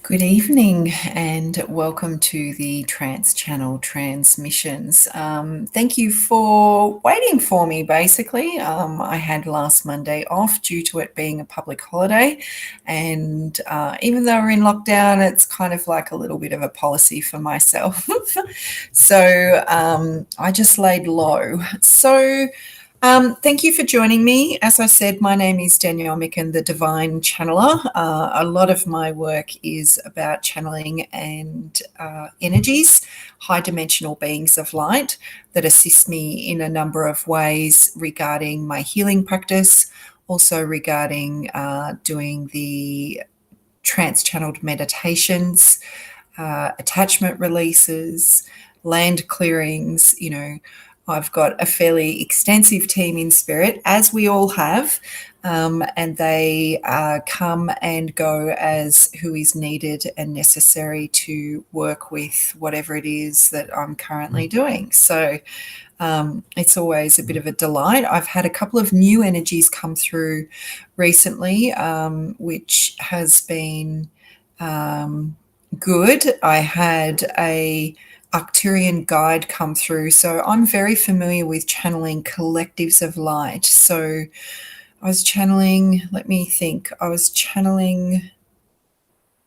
Good evening and welcome to the Trance Channel transmissions. Thank you for waiting for me, basically. I had last Monday off due to it being a public holiday, and even though we're in lockdown, it's kind of like a little bit of a policy for myself. So I just laid low. Thank you for joining me. As I said, my name is Danielle Micken, the Divine Channeler. A lot of my work is about channeling and energies, high dimensional beings of light that assist me in a number of ways regarding my healing practice, also regarding doing the trance-channeled meditations, attachment releases, land clearings. I've got a fairly extensive team in spirit, as we all have, and they come and go as who is needed and necessary to work with whatever it is that I'm currently doing. So it's always a bit of a delight. I've had a couple of new energies come through recently, which has been good. I had a Arcturian guide come through. So I'm very familiar with channeling collectives of light. So I was channeling, let me think, I was channeling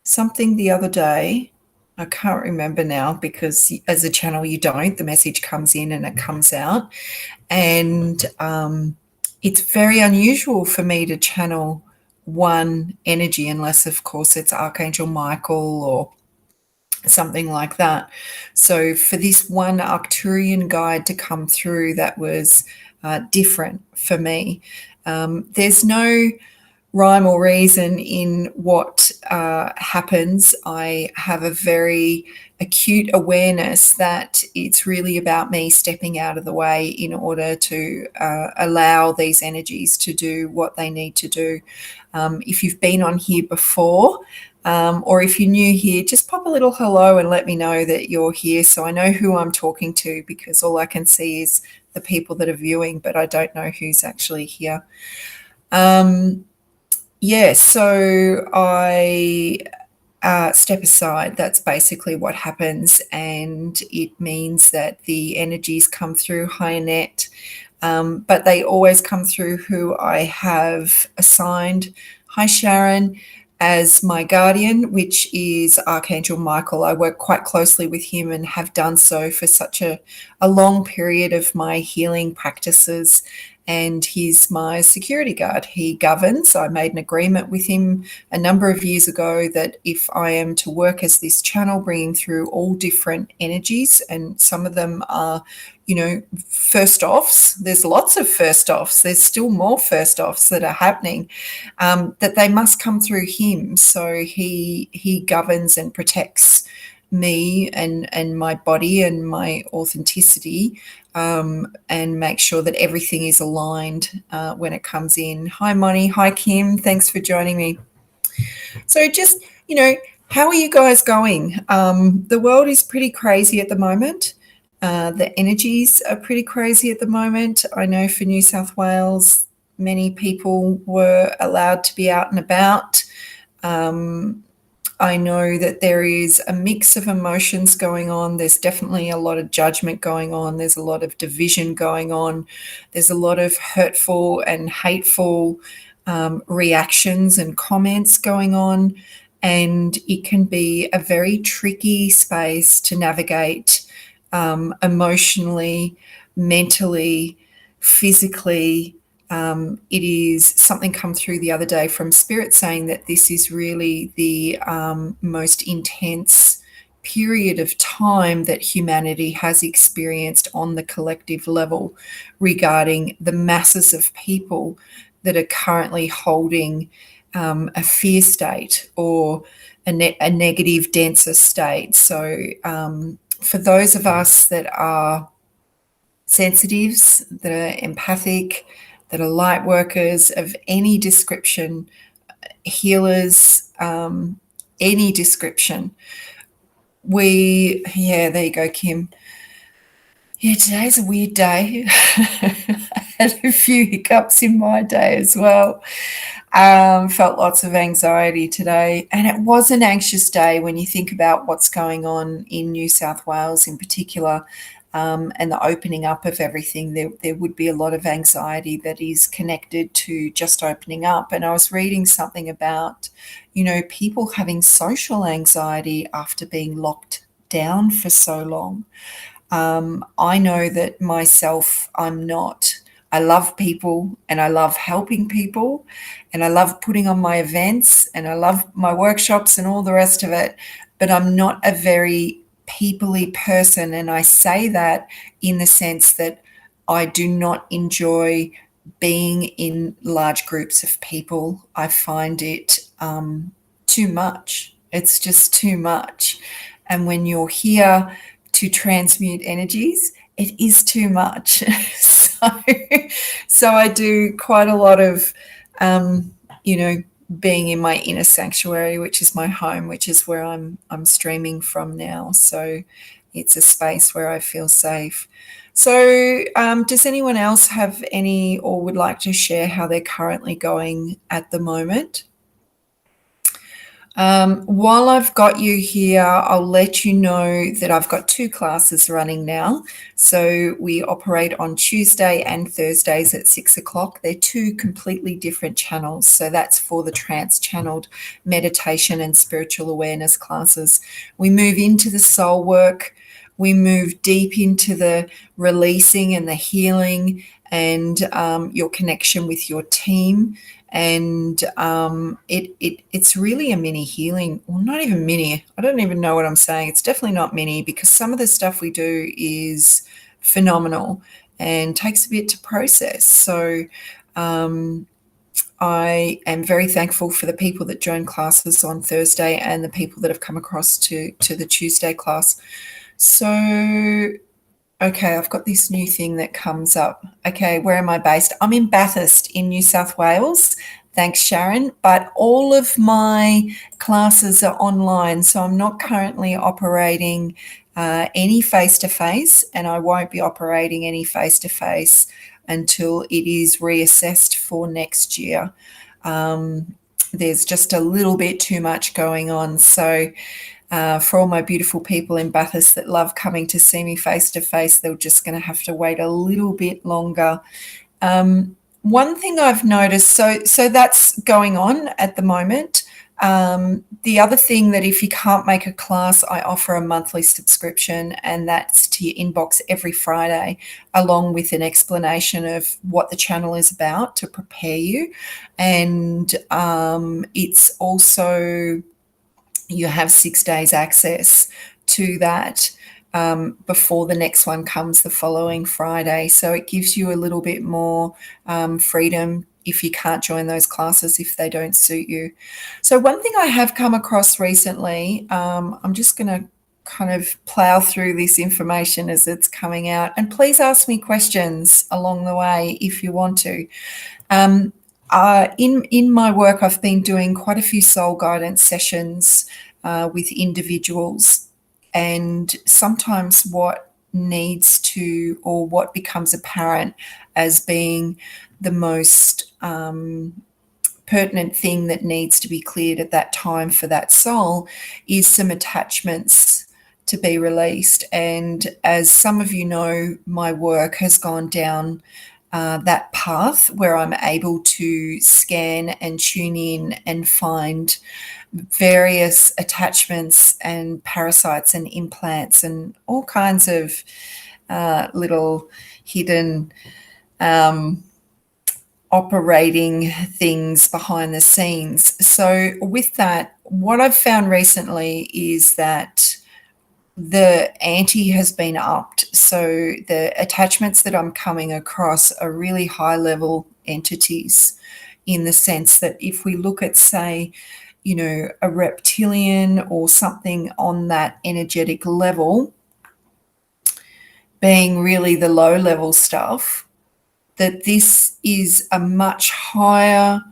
something the other day. I can't remember now because as a channel you don't. The message comes in and it comes out. And it's very unusual for me to channel one energy unless, of course, it's Archangel Michael or something like that. So for this one Arcturian guide to come through, that was different for me. There's no rhyme or reason in what happens. I have a very acute awareness that it's really about me stepping out of the way in order to allow these energies to do what they need to do. If you've been on here before, or if you're new here, just pop a little hello and let me know that you're here so I know who I'm talking to, because all I can see is the people that are viewing, but I don't know who's actually here. So I step aside. That's basically what happens, and it means that the energies come through higher net, but they always come through who I have assigned. Hi, Sharon. As my guardian, which is Archangel Michael. I work quite closely with him and have done so for such a long period of my healing practices, and he's my security guard. He governs. I made an agreement with him a number of years ago that if I am to work as this channel, bringing through all different energies, and some of them are, first offs. There's lots of first offs. There's still more first offs that are happening, that they must come through him. So he governs and protects me and my body and my authenticity, and make sure that everything is aligned when it comes in. Hi, Moni. Hi, Kim. Thanks for joining me. So just, how are you guys going? The world is pretty crazy at the moment. The energies are pretty crazy at the moment. I know for New South Wales, many people were allowed to be out and about. I know that there is a mix of emotions going on. There's definitely a lot of judgment going on. There's a lot of division going on. There's a lot of hurtful and hateful reactions and comments going on. And it can be a very tricky space to navigate emotionally, mentally, physically. It is something come through the other day from Spirit saying that this is really the most intense period of time that humanity has experienced on the collective level regarding the masses of people that are currently holding a fear state or a negative, denser state. So for those of us that are sensitives, that are empathic, that are light workers of any description, healers, any description. There you go, Kim. Yeah, today's a weird day. had a few hiccups in my day as well. Felt lots of anxiety today, and it was an anxious day when you think about what's going on in New South Wales in particular, and the opening up of everything. There would be a lot of anxiety that is connected to just opening up. And I was reading something about, people having social anxiety after being locked down for so long. I know that myself, I'm not. I love people and I love helping people and I love putting on my events and I love my workshops and all the rest of it. But I'm not a very people-y person. And I say that in the sense that I do not enjoy being in large groups of people. I find it too much. It's just too much. And when you're here to transmute energies, it is too much. So I do quite a lot of, being in my inner sanctuary, which is my home, which is where I'm streaming from now. So it's a space where I feel safe. So does anyone else have any or would like to share how they're currently going at the moment? While I've got you here, I'll let you know that I've got 2 classes running now. So we operate on Tuesday and Thursdays at 6 o'clock. They're 2 completely different channels. So that's for the Trance Channeled meditation and spiritual awareness classes. We move into the soul work. We move deep into the releasing and the healing and your connection with your team. And it's really a mini healing, well, not even mini. I don't even know what I'm saying. It's definitely not mini because some of the stuff we do is phenomenal and takes a bit to process. So I am very thankful for the people that join classes on Thursday and the people that have come across to the Tuesday class. So okay, I've got this new thing that comes up. Okay, where am I based? I'm in Bathurst in New South Wales. Thanks, Sharon. But all of my classes are online, so I'm not currently operating any face-to-face, and I won't be operating any face-to-face until it is reassessed for next year. There's just a little bit too much going on. So for all my beautiful people in Bathurst that love coming to see me face to face, they're just going to have to wait a little bit longer. One thing I've noticed, so that's going on at the moment. The other thing that if you can't make a class, I offer a monthly subscription, and that's to your inbox every Friday, along with an explanation of what the channel is about to prepare you. And it's also, you have 6 days access to that before the next one comes the following Friday. So it gives you a little bit more freedom if you can't join those classes, if they don't suit you. So one thing I have come across recently, I'm just going to kind of plow through this information as it's coming out. And please ask me questions along the way if you want to. In my work, I've been doing quite a few soul guidance sessions with individuals, and sometimes what needs to, or what becomes apparent as being the most pertinent thing that needs to be cleared at that time for that soul is some attachments to be released. And as some of you know, my work has gone down that path where I'm able to scan and tune in and find various attachments and parasites and implants and all kinds of little hidden operating things behind the scenes. So with that, what I've found recently is that the ante has been upped. So the attachments that I'm coming across are really high level entities, in the sense that if we look at, say, a reptilian or something on that energetic level being really the low level stuff, that this is a much higher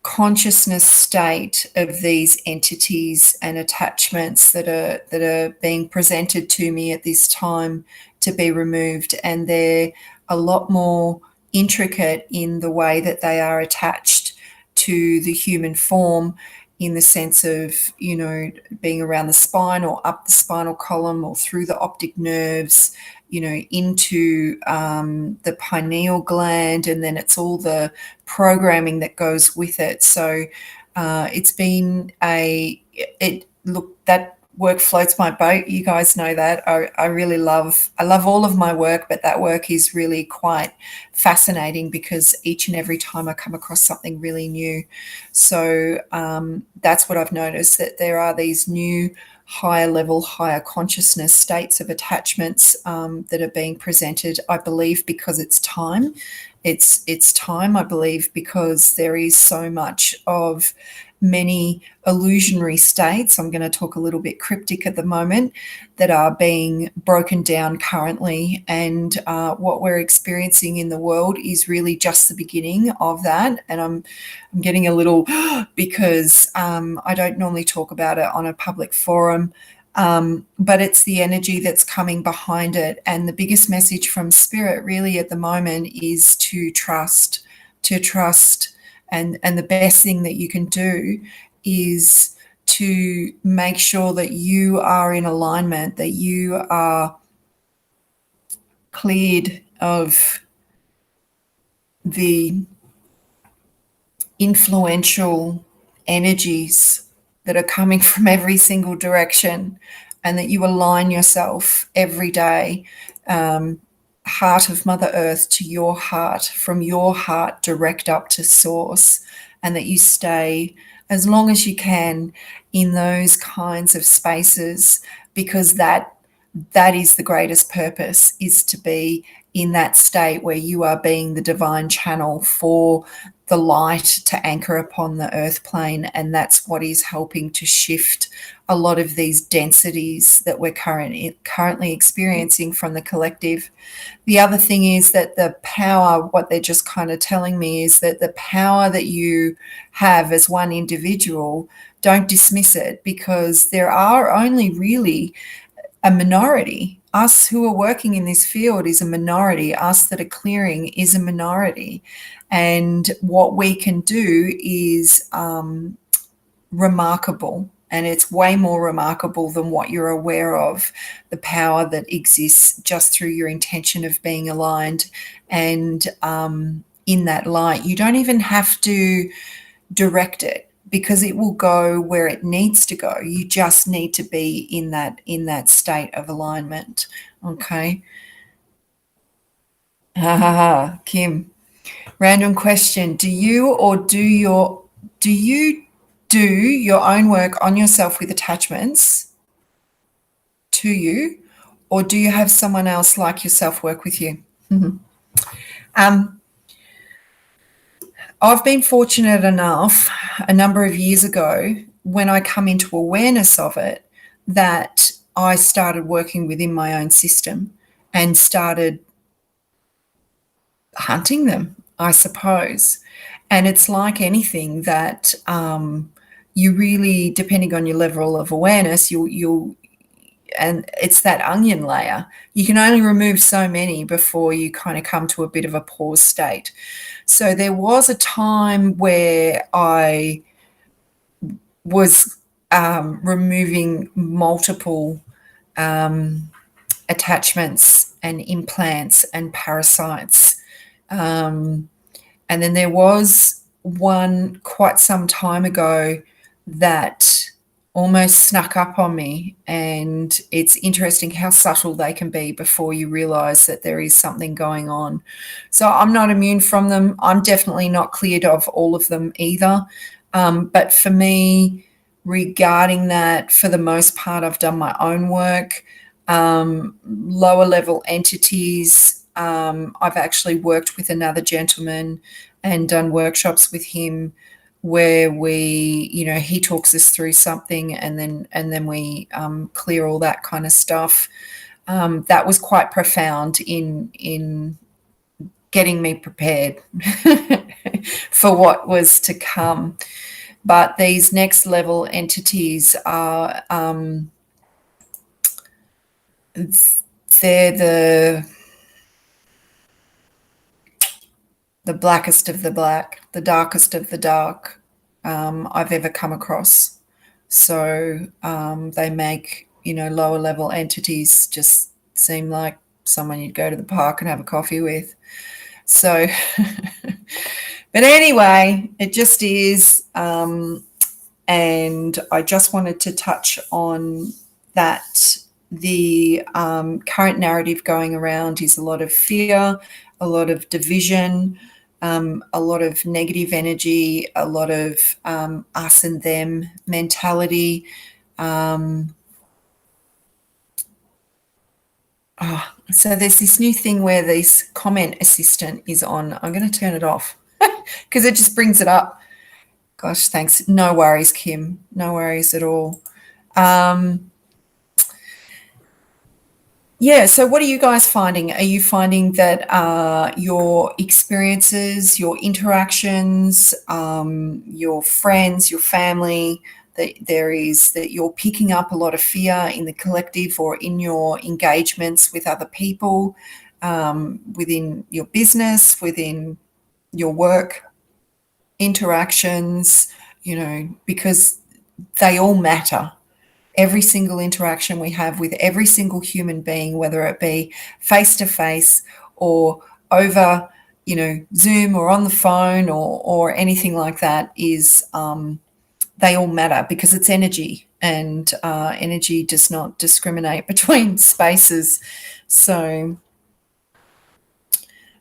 consciousness state of these entities and attachments that are being presented to me at this time to be removed, and they're a lot more intricate in the way that they are attached to the human form, in the sense of, being around the spine or up the spinal column or through the optic nerves, into the pineal gland, and then it's all the programming that goes with it. So it's been that work floats my boat. You guys know that. I really love all of my work, but that work is really quite fascinating because each and every time I come across something really new. So that's what I've noticed, that there are these new higher level, higher consciousness states of attachments that are being presented, I believe, because it's time. It's time, I believe, because there is so much of many illusionary states, I'm going to talk a little bit cryptic at the moment, that are being broken down currently. And what we're experiencing in the world is really just the beginning of that. And I'm getting a little because I don't normally talk about it on a public forum. But it's the energy that's coming behind it. And the biggest message from Spirit really at the moment is to trust. And the best thing that you can do is to make sure that you are in alignment, that you are cleared of the influential energies that are coming from every single direction, and that you align yourself every day, heart of Mother Earth to your heart, from your heart direct up to source, and that you stay as long as you can in those kinds of spaces, because that is the greatest purpose, is to be in that state where you are being the divine channel for the light to anchor upon the earth plane. And that's what is helping to shift a lot of these densities that we're currently experiencing from the collective. The other thing is that the power, what they're just kind of telling me, is that the power that you have as one individual, don't dismiss it, because there are only really a minority. Us who are working in this field is a minority. Us that are clearing is a minority. And what we can do is remarkable. And it's way more remarkable than what you're aware of, the power that exists just through your intention of being aligned. And in that light, you don't even have to direct it, because it will go where it needs to go. You just need to be in that state of alignment. Okay. Kim, random question. Do you do your own work on yourself with attachments to you, or do you have someone else like yourself work with you? I've been fortunate enough a number of years ago, when I come into awareness of it, that I started working within my own system and started hunting them, I suppose. And it's like anything that you really, depending on your level of awareness, you'll and it's that onion layer. You can only remove so many before you kind of come to a bit of a pause state. So there was a time where I was removing multiple attachments and implants and parasites. And then there was one quite some time ago that almost snuck up on me. And it's interesting how subtle they can be before you realize that there is something going on. So I'm not immune from them. I'm definitely not cleared of all of them either. But for me, regarding that, for the most part, I've done my own work. Lower level entities, I've actually worked with another gentleman and done workshops with him where we, he talks us through something, and then we clear all that kind of stuff. That was quite profound in getting me prepared for what was to come. But these next level entities are they're the blackest of the black, the darkest of the dark I've ever come across. So they make, lower level entities just seem like someone you'd go to the park and have a coffee with. So, but anyway, it just is. And I just wanted to touch on that. The current narrative going around is a lot of fear, a lot of division, a lot of negative energy, a lot of us and them mentality. So there's this new thing where this comment assistant is on. I'm going to turn it off because it just brings it up. Gosh, thanks. No worries, Kim. No worries at all. Yeah, so what are you guys finding? Are you finding that your experiences, your interactions, your friends, your family, that you're picking up a lot of fear in the collective or in your engagements with other people, within your business, within your work interactions, because they all matter. Every single interaction we have with every single human being, whether it be face to face or over, Zoom or on the phone or anything like that, is they all matter because it's energy, and energy does not discriminate between spaces. So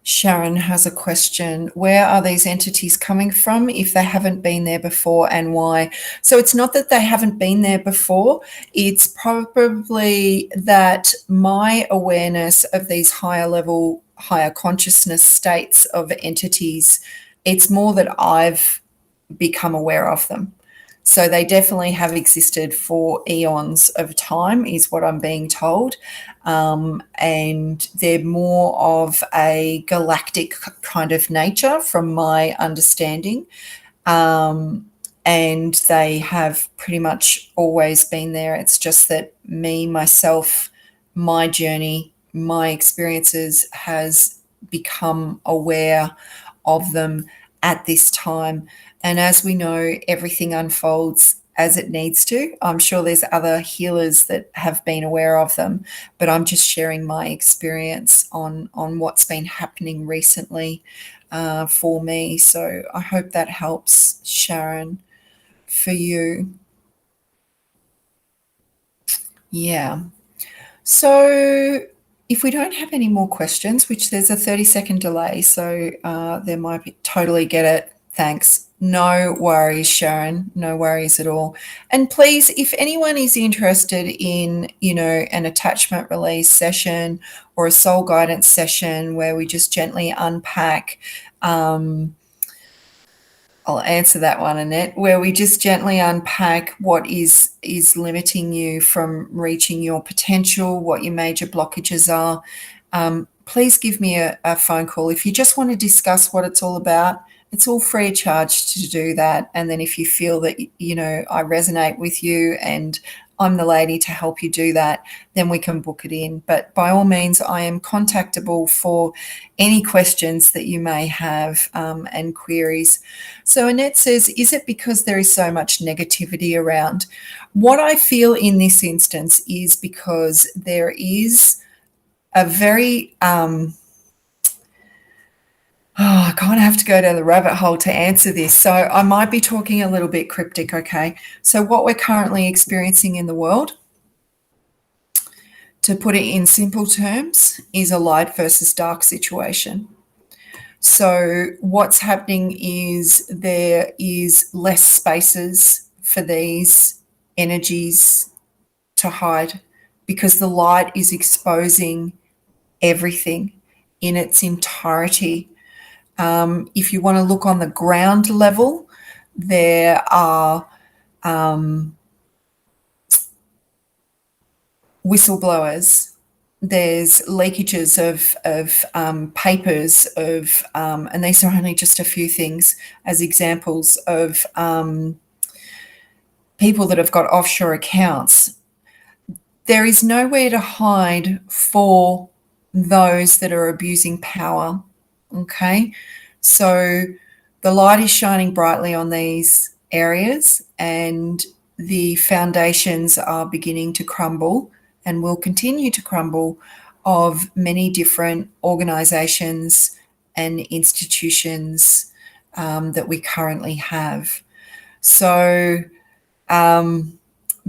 Sharon has a question. Where are these entities coming from if they haven't been there before, and why? So it's not that they haven't been there before. It's probably that my awareness of these higher level, higher consciousness states of entities, it's more that I've become aware of them. So they definitely have existed for eons of time, is what I'm being told. And they're more of a galactic kind of nature from my understanding. And they have pretty much always been there. It's just that me, myself, my journey, my experiences has become aware of them at this time. And as we know, everything unfolds as it needs to. I'm sure there's other healers that have been aware of them, but I'm just sharing my experience on what's been happening recently for me. So I hope that helps, Sharon, for you. Yeah. So if we don't have any more questions, which there's a 30-second delay, so there might be, totally get it. Thanks. No worries, Sharon. No worries at all. And please, if anyone is interested in, an attachment release session or a soul guidance session where we just gently unpack, I'll answer that one, Annette, where we just gently unpack what is limiting you from reaching your potential, what your major blockages are. Please give me a phone call. If you just want to discuss what it's all about, it's all free of charge to do that. And then if you feel that, I resonate with you and I'm the lady to help you do that, then we can book it in. But by all means, I am contactable for any questions that you may have and queries. So Annette says, is it because there is so much negativity around? What I feel in this instance is because there is a very... I kind of have to go down the rabbit hole to answer this. So I might be talking a little bit cryptic, okay? So what we're currently experiencing in the world, to put it in simple terms, is a light versus dark situation. So what's happening is there is less spaces for these energies to hide because the light is exposing everything in its entirety. If you want to look on the ground level, there are whistleblowers. There's leakages of papers and these are only just a few things as examples of people that have got offshore accounts. There is nowhere to hide for those that are abusing power. Okay, So the light is shining brightly on these areas, and the foundations are beginning to crumble and will continue to crumble of many different organizations and institutions that we currently have. So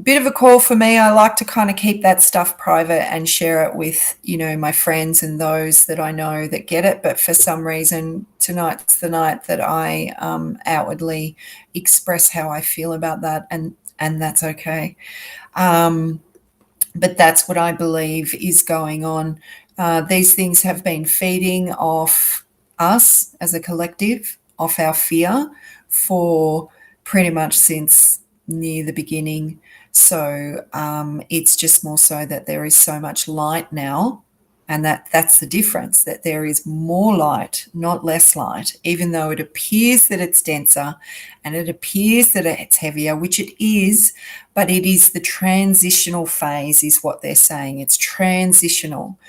bit of a call for me. I like to kind of keep that stuff private and share it with, my friends and those that I know that get it. But for some reason, tonight's the night that I outwardly express how I feel about that, and that's okay. But that's what I believe is going on. These things have been feeding off us as a collective, off our fear, for pretty much since near the beginning. So it's just more so that there is so much light now, and that's the difference, that there is more light, not less light, even though it appears that it's denser and it appears that it's heavier, which it is, but it is the transitional phase is what they're saying. It's transitional.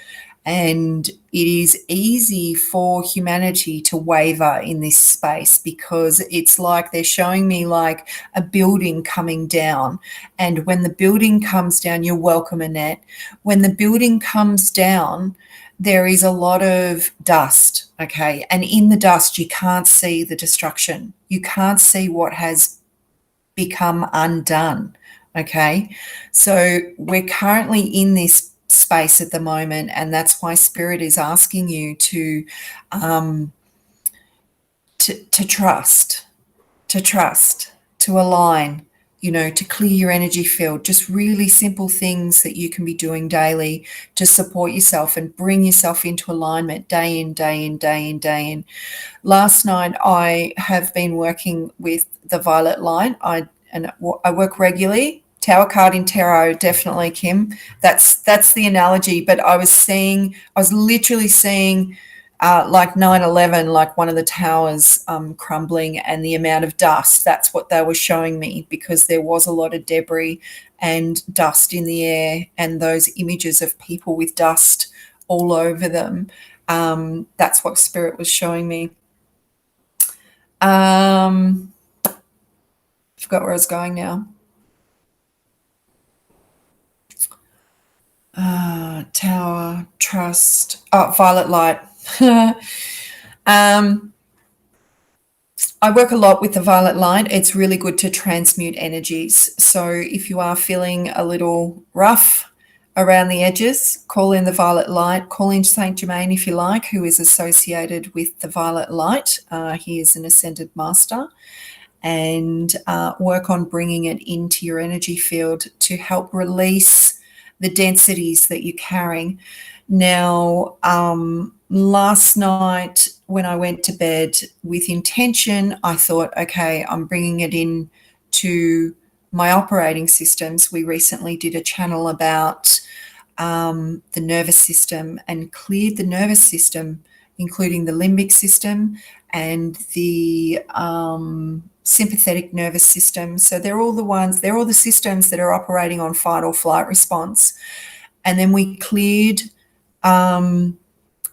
And it is easy for humanity to waver in this space, because it's like they're showing me like a building coming down. And when the building comes down, you're welcome, Annette. When the building comes down, there is a lot of dust, okay? And in the dust, you can't see the destruction. You can't see what has become undone, okay? So we're currently in this space at the moment, and that's why Spirit is asking you to trust, to align, to clear your energy field. Just really simple things that you can be doing daily to support yourself and bring yourself into alignment day in, day in, day in, day in. Last night I have been working with the violet light. I work regularly. Tower card in tarot, definitely, Kim. That's the analogy. But I was literally seeing like 9/11, like one of the towers crumbling, and the amount of dust. That's what they were showing me, because there was a lot of debris and dust in the air, and those images of people with dust all over them. That's what Spirit was showing me. Forgot where I was going now. Tower, trust, violet light. I work a lot with the violet light. It's really good to transmute energies. So if you are feeling a little rough around the edges, call in the violet light. Call in Saint Germain if you like, who is associated with the violet light. He is an ascended master. And work on bringing it into your energy field to help release the densities that you're carrying. Now, last night when I went to bed with intention, I thought, okay, I'm bringing it in to my operating systems. We recently did a channel about the nervous system, and cleared the nervous system, including the limbic system and the sympathetic nervous system. So they're all the systems that are operating on fight or flight response. And then we cleared,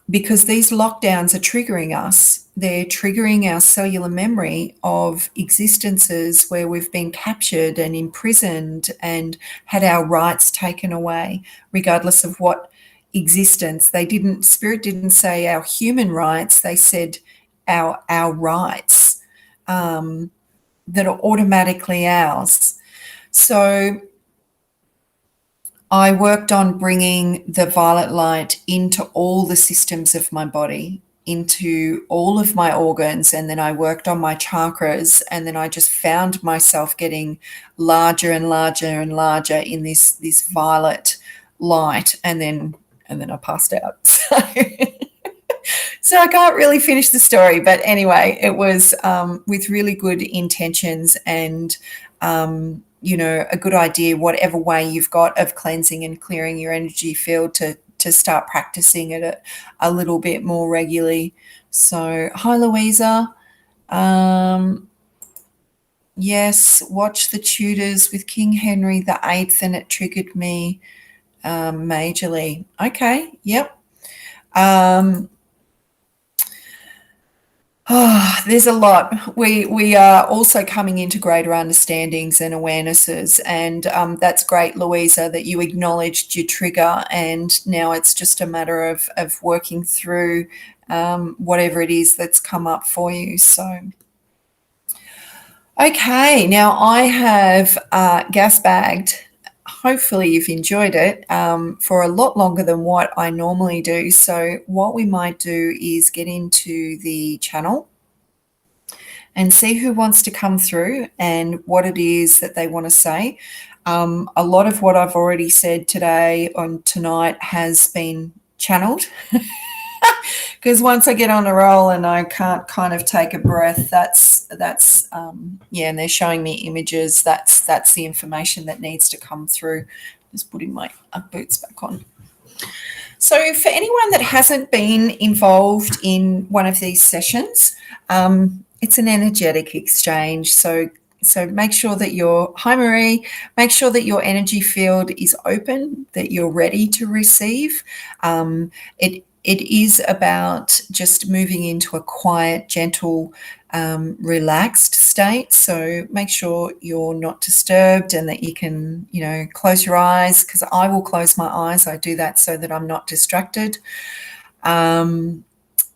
because these lockdowns are triggering us. They're triggering our cellular memory of existences where we've been captured and imprisoned and had our rights taken away, regardless of what existence. Spirit didn't say our human rights, they said our rights that are automatically ours. So I worked on bringing the violet light into all the systems of my body, into all of my organs, and then I worked on my chakras, and then I just found myself getting larger and larger and larger in this violet light, and then I passed out. So I can't really finish the story, but anyway, it was with really good intentions and a good idea, whatever way you've got of cleansing and clearing your energy field, to start practicing it a little bit more regularly. So hi, Louisa. Yes, watch the Tudors with King Henry VIII, and it triggered me majorly. Okay, yep. Oh, there's a lot. We are also coming into greater understandings and awarenesses, and that's great, Louisa, that you acknowledged your trigger, and now it's just a matter of working through whatever it is that's come up for you. So, okay, now I have gas bagged. Hopefully, you've enjoyed it for a lot longer than what I normally do. So, what we might do is get into the channel and see who wants to come through and what it is that they want to say. A lot of what I've already said today on tonight has been channeled because once I get on a roll and I can't kind of take a breath, that's yeah, and they're showing me images. That's the information that needs to come through. Just putting my boots back on. So for anyone that hasn't been involved in one of these sessions, it's an energetic exchange. So make sure that hi Marie, make sure that your energy field is open, that you're ready to receive. It is about just moving into a quiet, gentle, relaxed state. So make sure you're not disturbed and that you can, close your eyes, because I will close my eyes. I do that so that I'm not distracted. It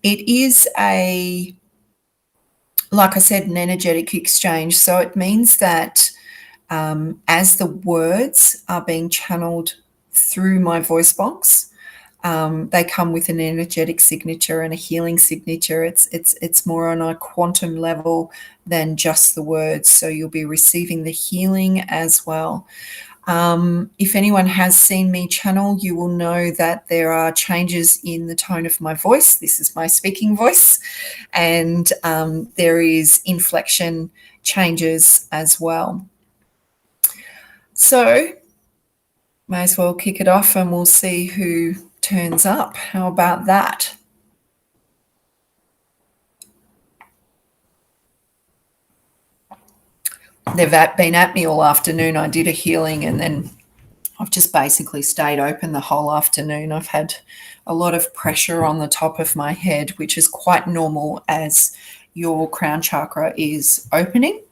is like I said, an energetic exchange. So it means that as the words are being channeled through my voice box, they come with an energetic signature and a healing signature. It's more on a quantum level than just the words. So you'll be receiving the healing as well. If anyone has seen me channel, you will know that there are changes in the tone of my voice. This is my speaking voice, and there is inflection changes as well. So may as well kick it off and we'll see who turns up. How about that? They've been at me all afternoon. I did a healing and then I've just basically stayed open the whole afternoon. I've had a lot of pressure on the top of my head, which is quite normal as your crown chakra is opening,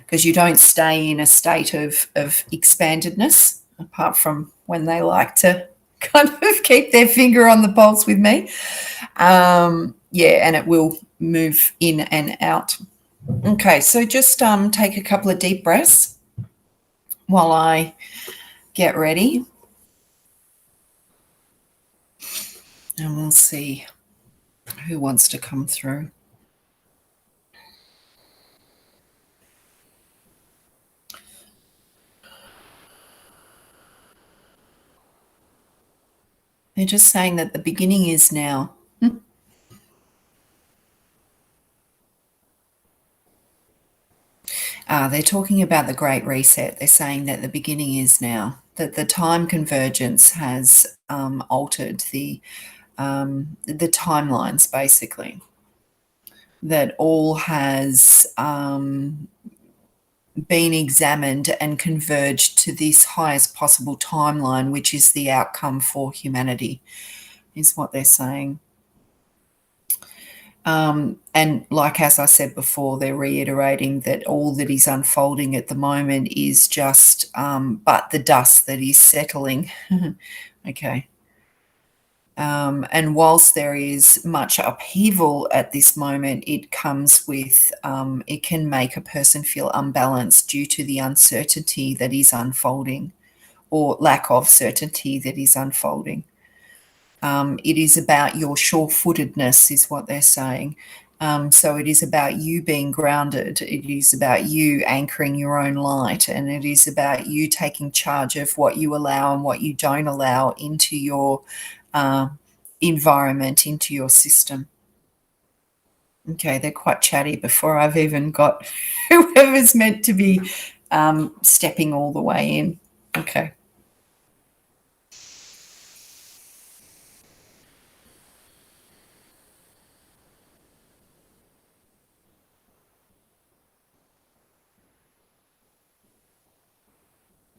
because you don't stay in a state of expandedness, apart from when they like to kind of keep their finger on the pulse with me. Yeah, and it will move in and out. Okay, so just take a couple of deep breaths while I get ready. And we'll see who wants to come through. They're just saying that the beginning is now. They're talking about the Great Reset. They're saying that the beginning is now, that the time convergence has altered the timelines, basically, that all has been examined and converged to this highest possible timeline, which is the outcome for humanity, is what they're saying. And like, as I said before, they're reiterating that all that is unfolding at the moment is just but the dust that is settling. Okay. And whilst there is much upheaval at this moment, it comes with, it can make a person feel unbalanced due to the uncertainty that is unfolding, or lack of certainty that is unfolding. It is about your sure-footedness, is what they're saying. So it is about you being grounded. It is about you anchoring your own light, and it is about you taking charge of what you allow and what you don't allow into your environment, into your system. Okay, they're quite chatty before I've even got whoever's meant to be stepping all the way in. Okay.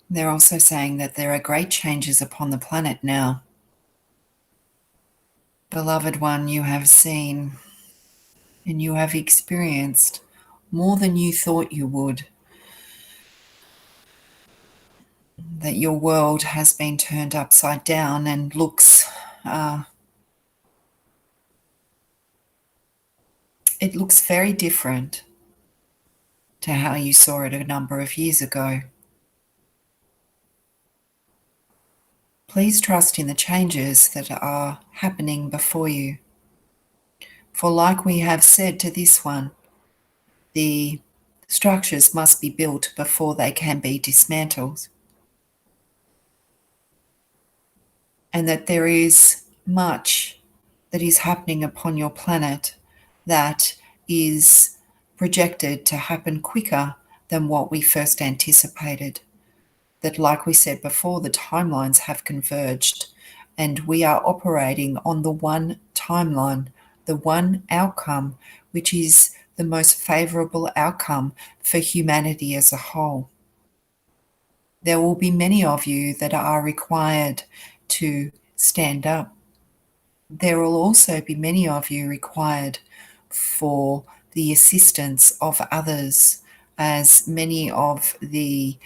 They're also saying that there are great changes upon the planet now. Beloved one, you have seen and you have experienced more than you thought you would. That your world has been turned upside down and it looks very different to how you saw it a number of years ago. Please trust in the changes that are happening before you. For like we have said to this one, the structures must be built before they can be dismantled. And that there is much that is happening upon your planet that is projected to happen quicker than what we first anticipated. That, like we said before, the timelines have converged and we are operating on the one timeline, the one outcome, which is the most favorable outcome for humanity as a whole. There will be many of you that are required to stand up. There will also be many of you required for the assistance of others, as many of the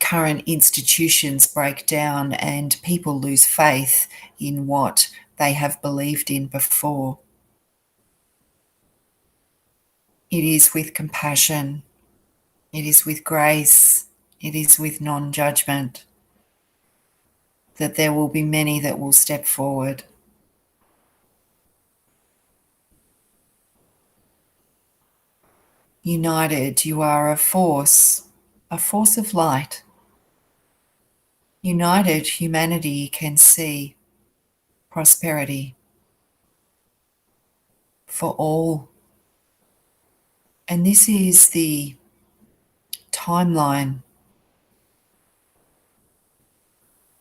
current institutions break down and people lose faith in what they have believed in before. It is with compassion, it is with grace, it is with non-judgment that there will be many that will step forward. United, you are a force of light. United, humanity can see prosperity for all. And this is the timeline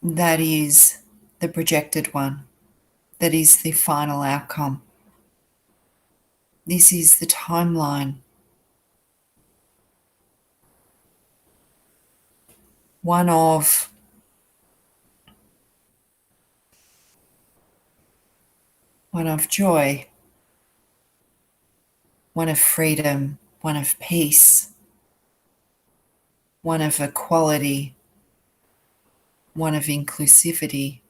that is the projected one, that is the final outcome. This is the timeline, one of joy, one of freedom, one of peace, one of equality, one of inclusivity.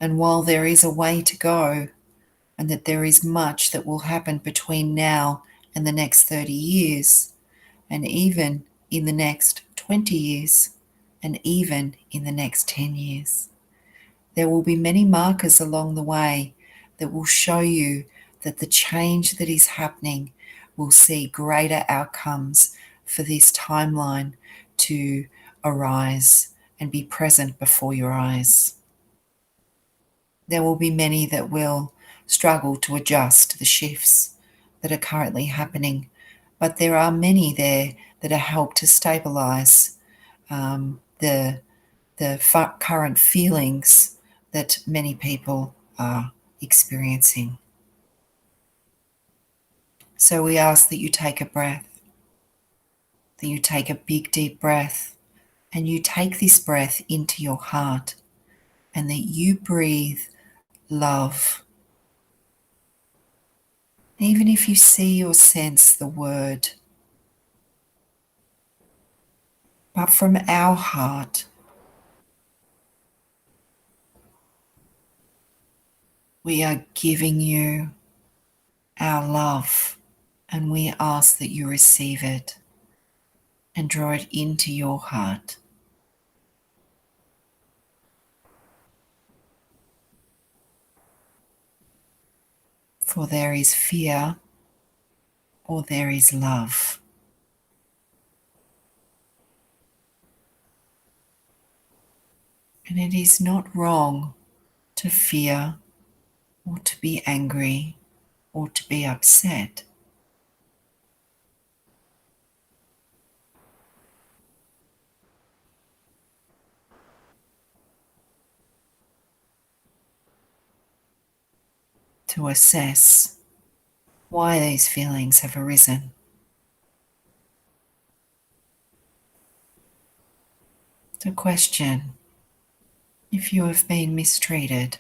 And while there is a way to go, and that there is much that will happen between now and the next 30 years, and even in the next 20 years, and even in the next 10 years. There will be many markers along the way that will show you that the change that is happening will see greater outcomes for this timeline to arise and be present before your eyes. There will be many that will struggle to adjust to the shifts that are currently happening, but there are many there that are helped to stabilize the current feelings that many people are experiencing. So we ask that you take a breath, that you take a big deep breath, and you take this breath into your heart, and that you breathe love. Even if you see or sense the word, but from our heart, we are giving you our love, and we ask that you receive it and draw it into your heart. For there is fear or there is love. And it is not wrong to fear or to be angry or to be upset. To assess why these feelings have arisen. To question if you have been mistreated.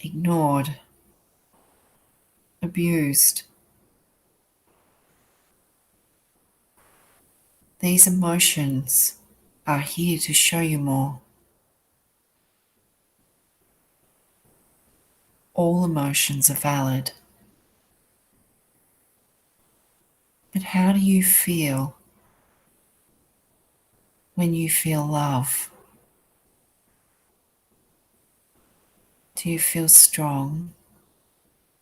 ignored, abused. These emotions are here to show you more. All emotions are valid. But how do you feel when you feel love? Do you feel strong?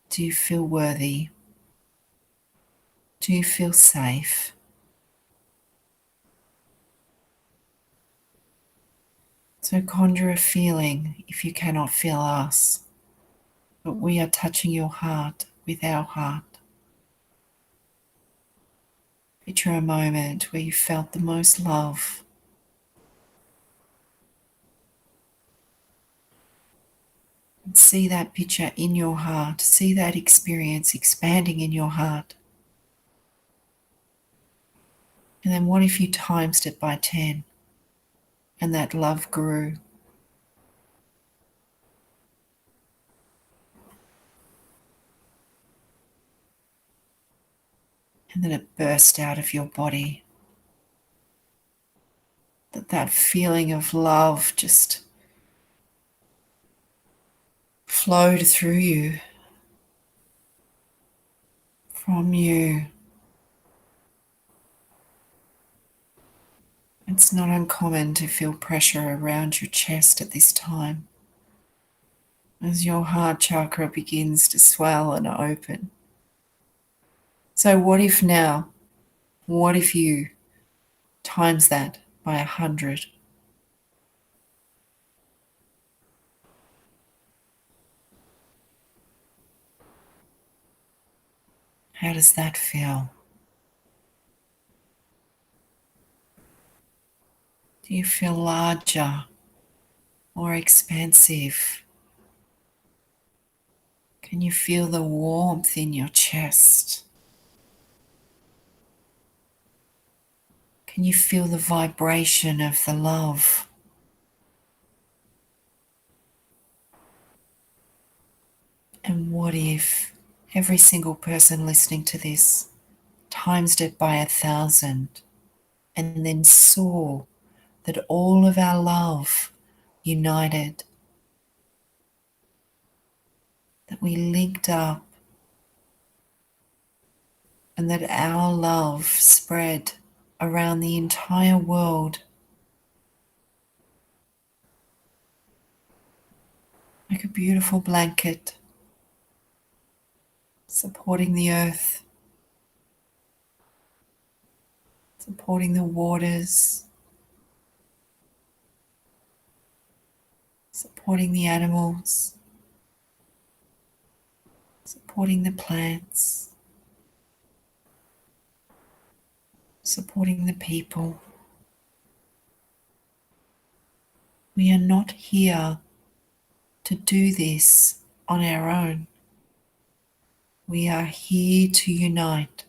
Do you feel worthy? Do you feel safe? So conjure a feeling if you cannot feel us, but we are touching your heart with our heart. Picture a moment where you felt the most love. And see that picture in your heart. See that experience expanding in your heart. And then what if you times it by 10 and that love grew? And then it burst out of your body. That feeling of love just flowed through you, from you. It's not uncommon to feel pressure around your chest at this time as your heart chakra begins to swell and open. So what if now? What if you times that by 100? How does that feel? Do you feel larger, more expansive? Can you feel the warmth in your chest? Can you feel the vibration of the love? And what if every single person listening to this times it by 1,000 and then saw that all of our love united, that we linked up, and that our love spread around the entire world like a beautiful blanket supporting the earth, supporting the waters, supporting the animals, supporting the plants, supporting the people. We are not here to do this on our own. We are here to unite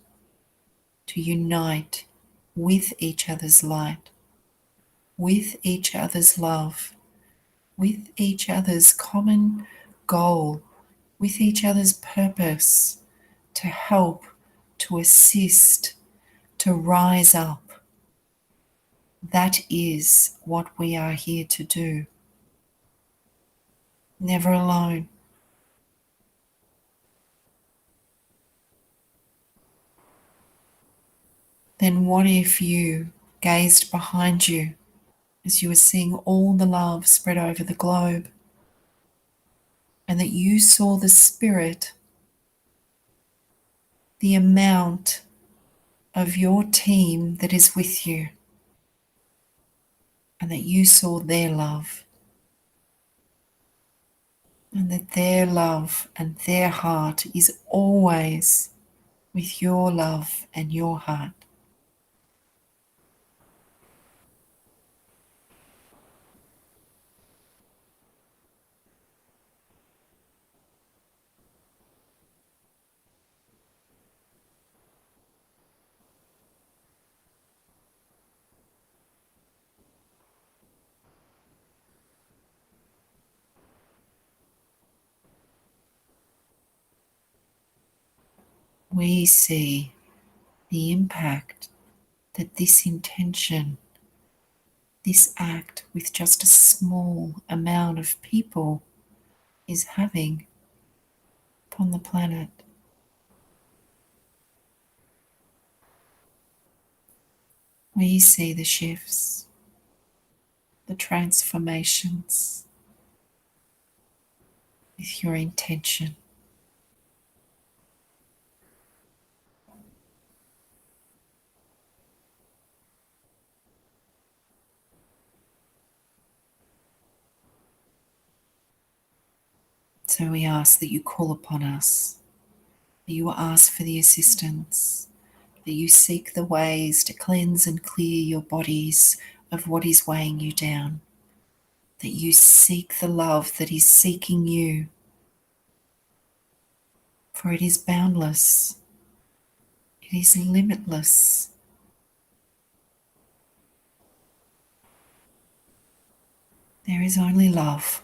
with each other's light, with each other's love, with each other's common goal, with each other's purpose to help, to assist, to rise up. That is what we are here to do. Never alone. Then what if you gazed behind you as you were seeing all the love spread over the globe, and that you saw the spirit, the amount of your team that is with you, and that you saw their love, and that their love and their heart is always with your love and your heart. we see the impact that this intention, this act with just a small amount of people is having upon the planet. We see the shifts, the transformations with your intention. So we ask that you call upon us, that you ask for the assistance, that you seek the ways to cleanse and clear your bodies of what is weighing you down, that you seek the love that is seeking you, for it is boundless, it is limitless. There is only love.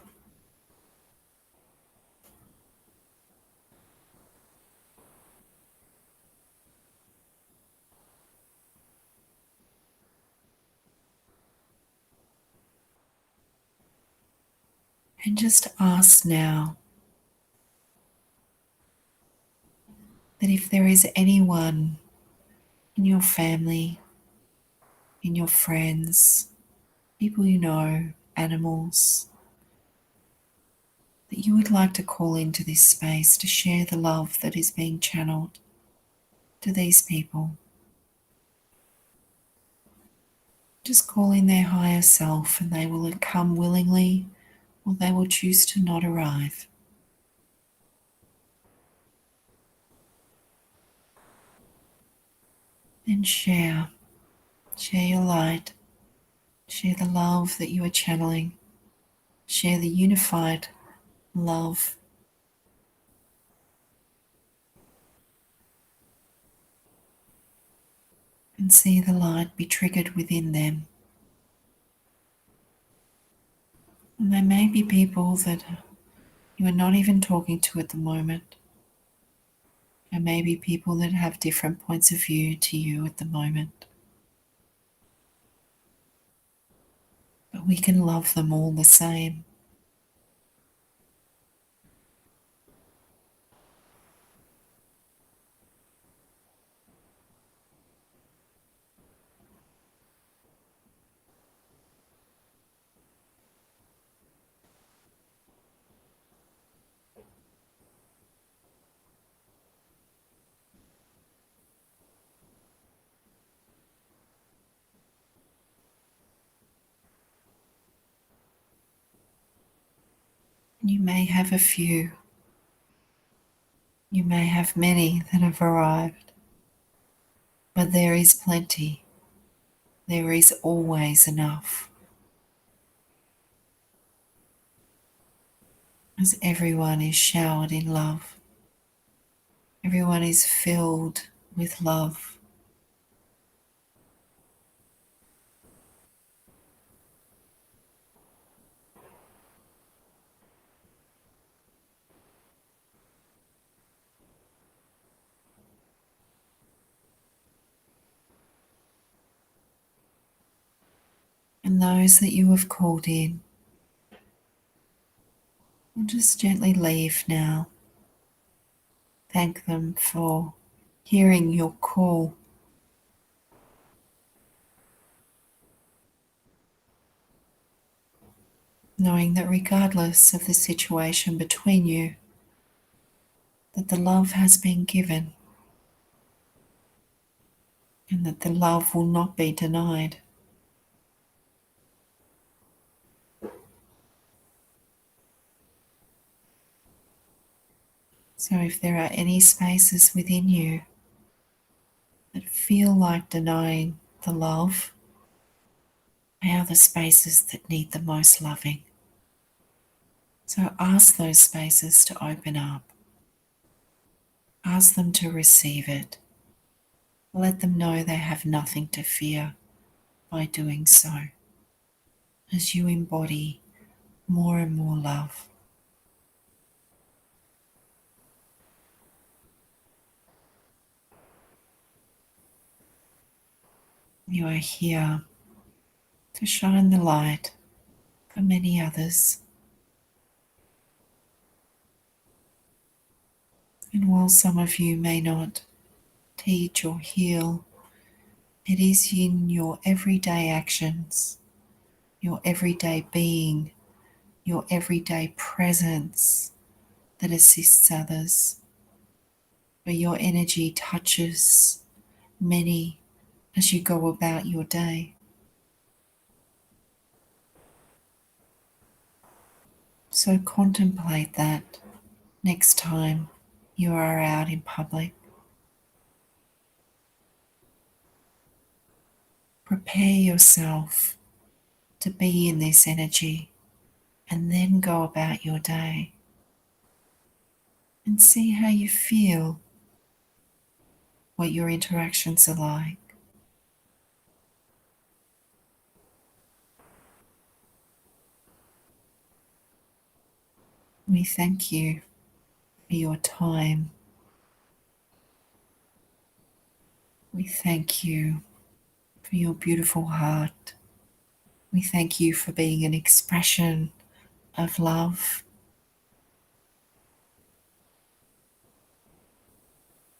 And just ask now that if there is anyone in your family, in your friends, people you know, animals, that you would like to call into this space to share the love that is being channeled to these people. Just call in their higher self and they will come willingly or they will choose to not arrive. And share your light, share the love that you are channeling, share the unified love. And see the light be triggered within them. And there may be people that you are not even talking to at the moment. There may be people that have different points of view to you at the moment. But we can love them all the same. You may have a few. You may have many that have arrived. But there is plenty. There is always enough. As everyone is showered in love. Everyone is filled with love. And those that you have called in will just gently leave now. Thank them for hearing your call. Knowing that regardless of the situation between you, that the love has been given and that the love will not be denied. So if there are any spaces within you that feel like denying the love, they are the spaces that need the most loving. So ask those spaces to open up. Ask them to receive it. Let them know they have nothing to fear by doing so, as you embody more and more love. You are here to shine the light for many others. And while some of you may not teach or heal, it is in your everyday actions, your everyday being, your everyday presence that assists others, where your energy touches many as you go about your day. So contemplate that next time you are out in public. Prepare yourself to be in this energy and then go about your day and see how you feel, what your interactions are like. We thank you for your time. We thank you for your beautiful heart. We thank you for being an expression of love.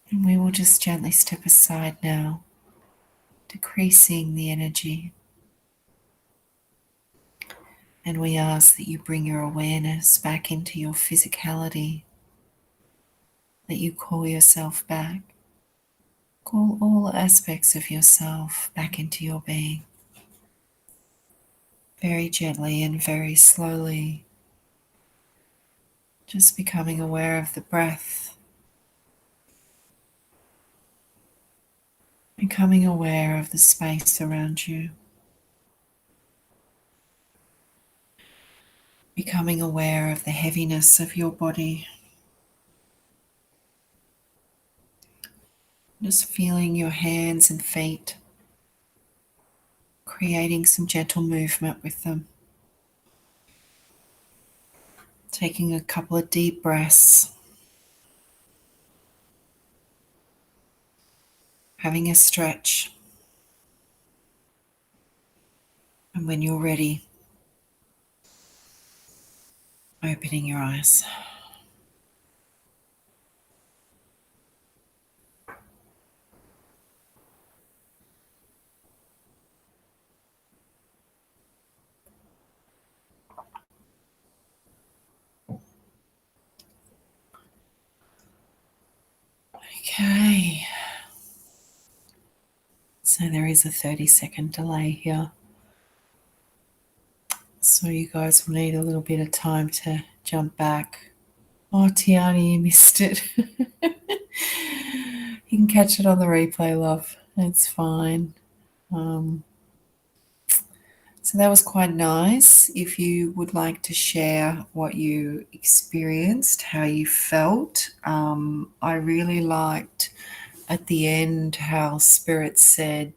And we will just gently step aside now, decreasing the energy. And we ask that you bring your awareness back into your physicality, that you call yourself back. Call all aspects of yourself back into your being. Very gently and very slowly, just becoming aware of the breath, becoming aware of the space around you, becoming aware of the heaviness of your body, just feeling your hands and feet, creating some gentle movement with them. Taking a couple of deep breaths, having a stretch, and when you're ready, opening your eyes. Okay, so there is a 30-second delay here. So you guys will need a little bit of time to jump back. Oh, Tiani, you missed it. You can catch it on the replay, love. It's fine. So that was quite nice. If you would like to share what you experienced, how you felt, I really liked at the end how Spirit said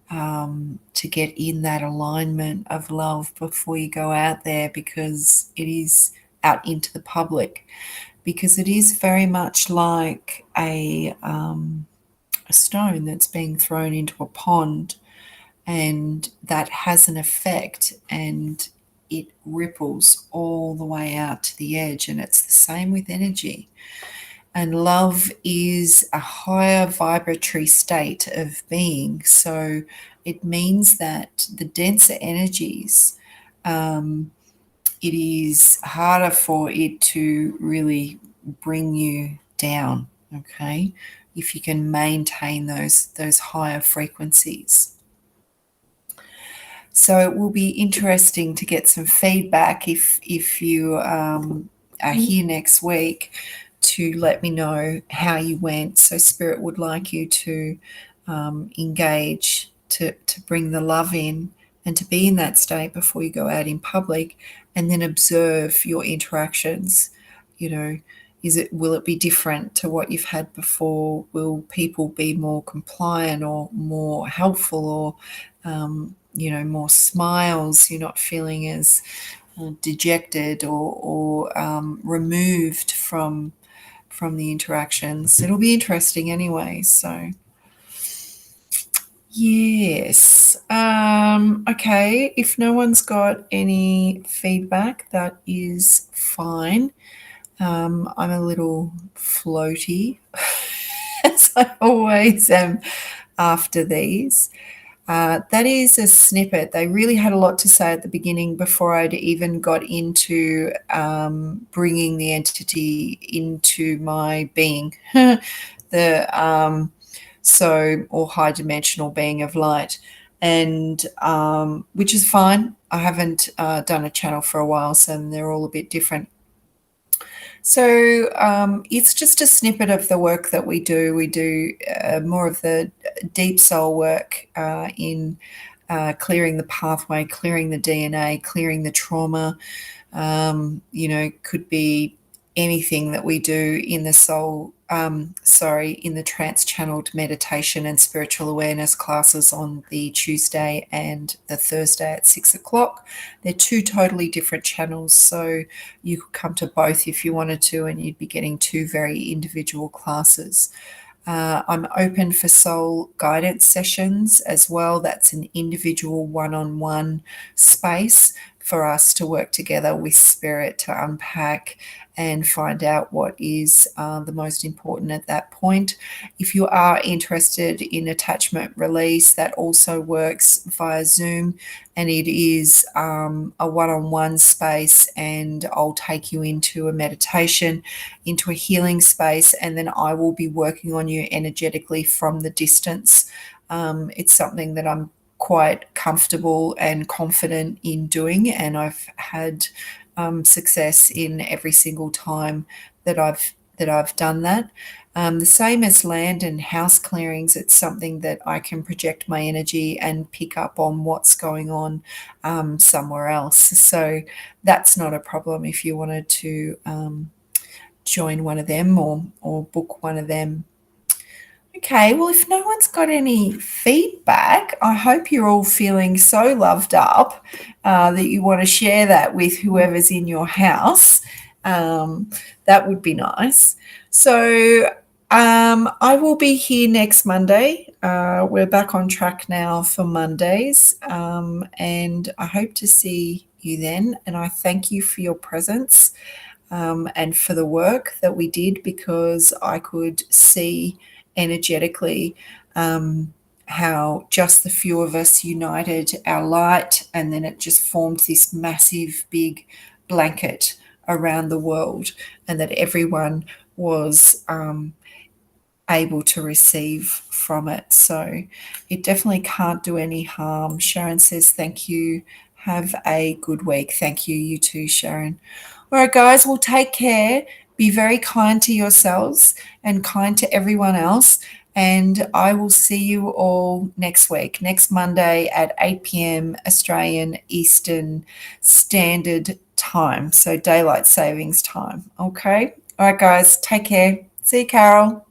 to get in that alignment of love before you go out there, because it is out into the public, because it is very much like a stone that's being thrown into a pond, and that has an effect and it ripples all the way out to the edge. And it's the same with energy. And love is a higher vibratory state of being. So it means that the denser energies, it is harder for it to really bring you down, okay, if you can maintain those higher frequencies. So it will be interesting to get some feedback if you are here next week, to let me know how you went. So Spirit would like you to engage, to bring the love in and to be in that state before you go out in public, and then observe your interactions. You know, will it be different to what you've had before? Will people be more compliant or more helpful, or more smiles? You're not feeling as dejected or removed from the interactions. It'll be interesting anyway. So Yes. Okay. If no one's got any feedback, that is fine. I'm a little floaty, as I always am after these. That is a snippet. They really had a lot to say at the beginning before I'd even got into bringing the entity into my being. Or high dimensional being of light, and which is fine. I haven't done a channel for a while, so they're all a bit different. So it's just a snippet of the work that we do. We do more of the deep soul work in clearing the pathway, clearing the DNA, clearing the trauma. Could be anything that we do in the in the trance channeled meditation and spiritual awareness classes on the Tuesday and the Thursday at 6 o'clock. They're two totally different channels, so you could come to both if you wanted to, and you'd be getting two very individual classes. I'm open for soul guidance sessions as well. That's an individual one-on-one space for us to work together with spirit to unpack and find out what is the most important at that point. If you are interested in attachment release, that also works via Zoom, and it is a one-on-one space, and I'll take you into a meditation, into a healing space, and then I will be working on you energetically from the distance. It's something that I'm quite comfortable and confident in doing, and I've had success in every single time that I've done that. The same as land and house clearings, it's something that I can project my energy and pick up on what's going on somewhere else. So that's not a problem if you wanted to join one of them or book one of them. Okay, well, if no one's got any feedback, I hope you're all feeling so loved up that you want to share that with whoever's in your house. That would be nice. So I will be here next Monday. We're back on track now for Mondays, and I hope to see you then. And I thank you for your presence and for the work that we did, because I could see energetically how just the few of us united our light, and then it just formed this massive big blanket around the world, and that everyone was able to receive from it. So it definitely can't do any harm. Sharon says, thank you. Have a good week. Thank you. You too, Sharon. All right, guys, well, take care. Be very kind to yourselves and kind to everyone else. And I will see you all next week, next Monday at 8 p.m. Australian Eastern Standard Time. So daylight savings time. Okay. All right, guys, take care. See you, Carol.